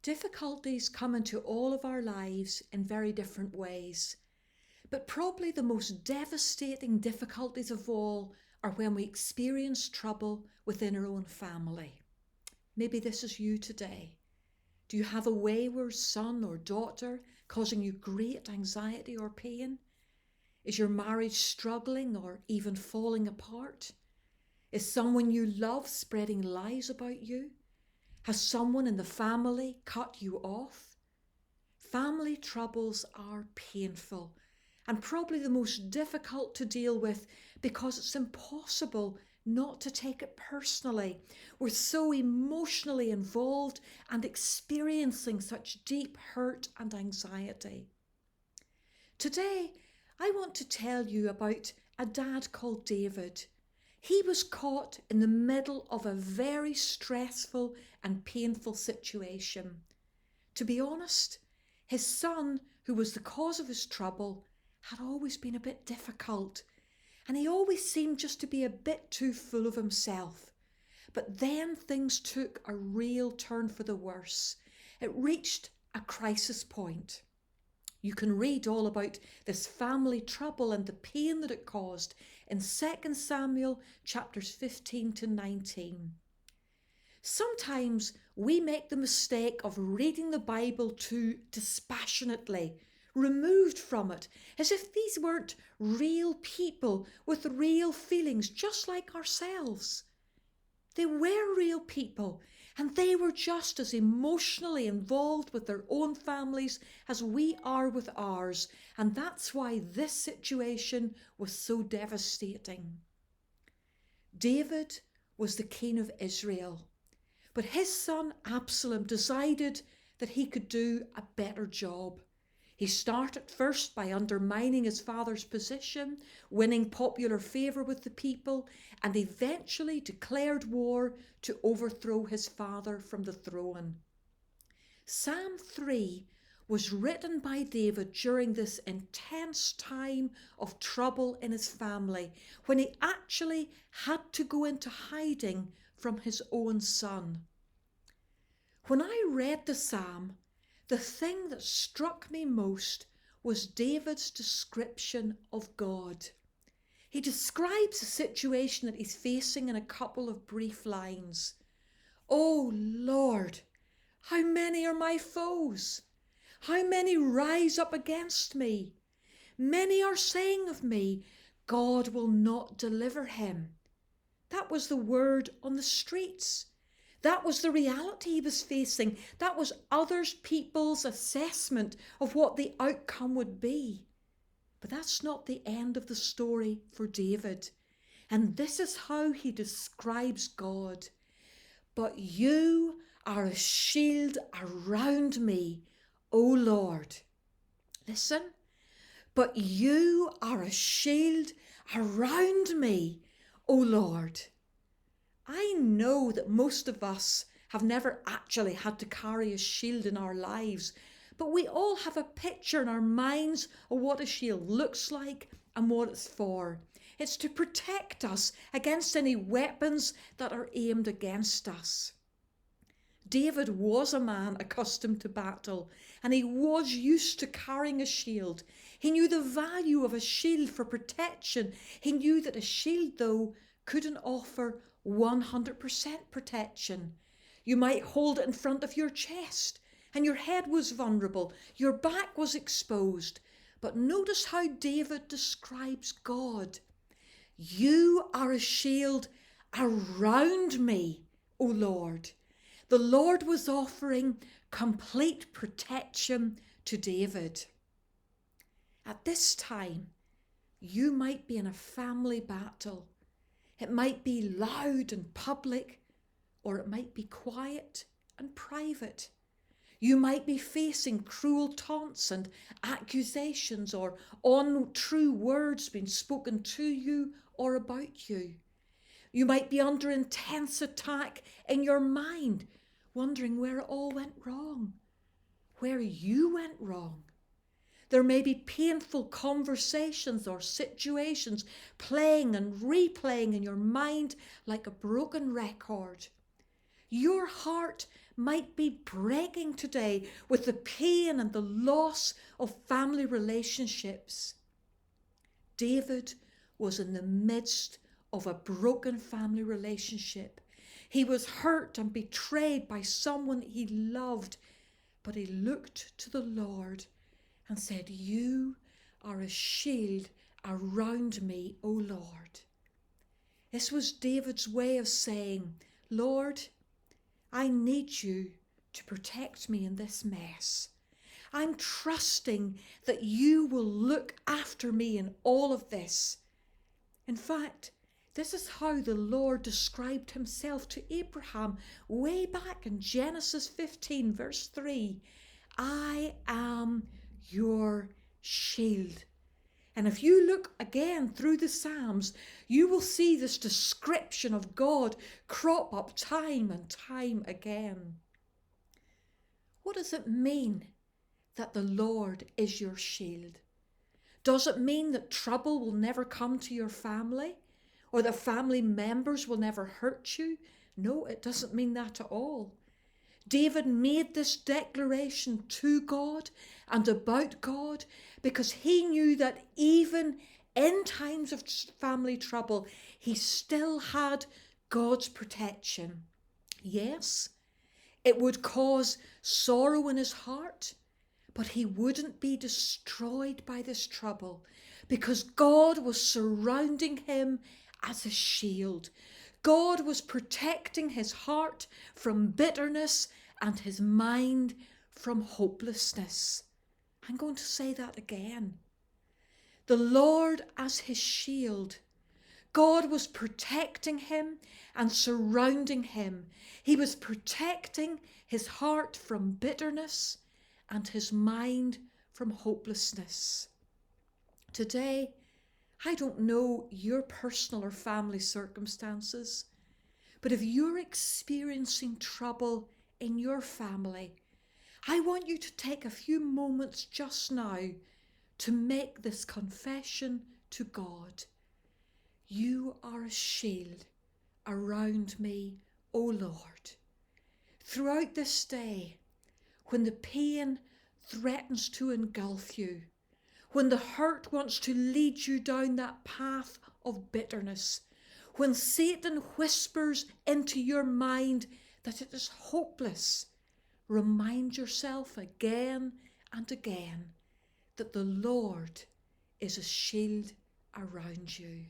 Difficulties come into all of our lives in very different ways. But probably the most devastating difficulties of all are when we experience trouble within our own family. Maybe this is you today. Do you have a wayward son or daughter causing you great anxiety or pain? Is your marriage struggling or even falling apart? Is someone you love spreading lies about you? Has someone in the family cut you off? Family troubles are painful and probably the most difficult to deal with because it's impossible not to take it personally. We're so emotionally involved and experiencing such deep hurt and anxiety. Today, I want to tell you about a dad called David. He was caught in the middle of a very stressful and painful situation. To be honest, his son, who was the cause of his trouble, had always been a bit difficult, and he always seemed just to be a bit too full of himself. But then things took a real turn for the worse. It reached a crisis point. You can read all about this family trouble and the pain that it caused in 2 Samuel chapters 15 to 19. Sometimes we make the mistake of reading the Bible too dispassionately, removed from it, as if these weren't real people with real feelings just like ourselves. They were real people, and they were just as emotionally involved with their own families as we are with ours, and that's why this situation was so devastating. David was the king of Israel, but his son Absalom decided that he could do a better job. He started first by undermining his father's position, winning popular favour with the people, and eventually declared war to overthrow his father from the throne. Psalm 3 was written by David during this intense time of trouble in his family, when he actually had to go into hiding from his own son. When I read the psalm, the thing that struck me most was David's description of God. He describes the situation that he's facing in a couple of brief lines. "Oh Lord, how many are my foes? How many rise up against me? Many are saying of me, God will not deliver him." That was the word on the streets. That was the reality he was facing. That was others people's assessment of what the outcome would be. But that's not the end of the story for David. And this is how he describes God. "But you are a shield around me, O Lord." Listen. "But you are a shield around me, O Lord." I know that most of us have never actually had to carry a shield in our lives, but we all have a picture in our minds of what a shield looks like and what it's for. It's to protect us against any weapons that are aimed against us. David was a man accustomed to battle, and he was used to carrying a shield. He knew the value of a shield for protection. He knew that a shield, though, couldn't offer 100% protection. You might hold it in front of your chest and your head was vulnerable, your back was exposed. But notice how David describes God. "You are a shield around me, O Lord." The Lord was offering complete protection to David. At this time, you might be in a family battle. It might be loud and public, or it might be quiet and private. You might be facing cruel taunts and accusations, or untrue words being spoken to you or about you. You might be under intense attack in your mind, wondering where it all went wrong, where you went wrong. There may be painful conversations or situations playing and replaying in your mind like a broken record. Your heart might be breaking today with the pain and the loss of family relationships. David was in the midst of a broken family relationship. He was hurt and betrayed by someone he loved, but he looked to the Lord and said, "You are a shield around me, O Lord." This was David's way of saying, "Lord, I need you to protect me in this mess. I'm trusting that you will look after me in all of this." In fact, this is how the Lord described himself to Abraham way back in Genesis 15, verse 3. "I am your shield." And if you look again through the Psalms, you will see this description of God crop up time and time again. What does it mean that the Lord is your shield? Does it mean that trouble will never come to your family, or that family members will never hurt you? No, it doesn't mean that at all. David made this declaration to God and about God because he knew that even in times of family trouble, he still had God's protection. Yes, it would cause sorrow in his heart, but he wouldn't be destroyed by this trouble because God was surrounding him as a shield. God was protecting his heart from bitterness and his mind from hopelessness. I'm going to say that again. The Lord as his shield. God was protecting him and surrounding him. He was protecting his heart from bitterness and his mind from hopelessness. Today, I don't know your personal or family circumstances, but if you're experiencing trouble in your family, I want you to take a few moments just now to make this confession to God. You are a shield around me, O Lord. Throughout this day, when the pain threatens to engulf you, when the hurt wants to lead you down that path of bitterness, when Satan whispers into your mind that it is hopeless, remind yourself again and again that the Lord is a shield around you.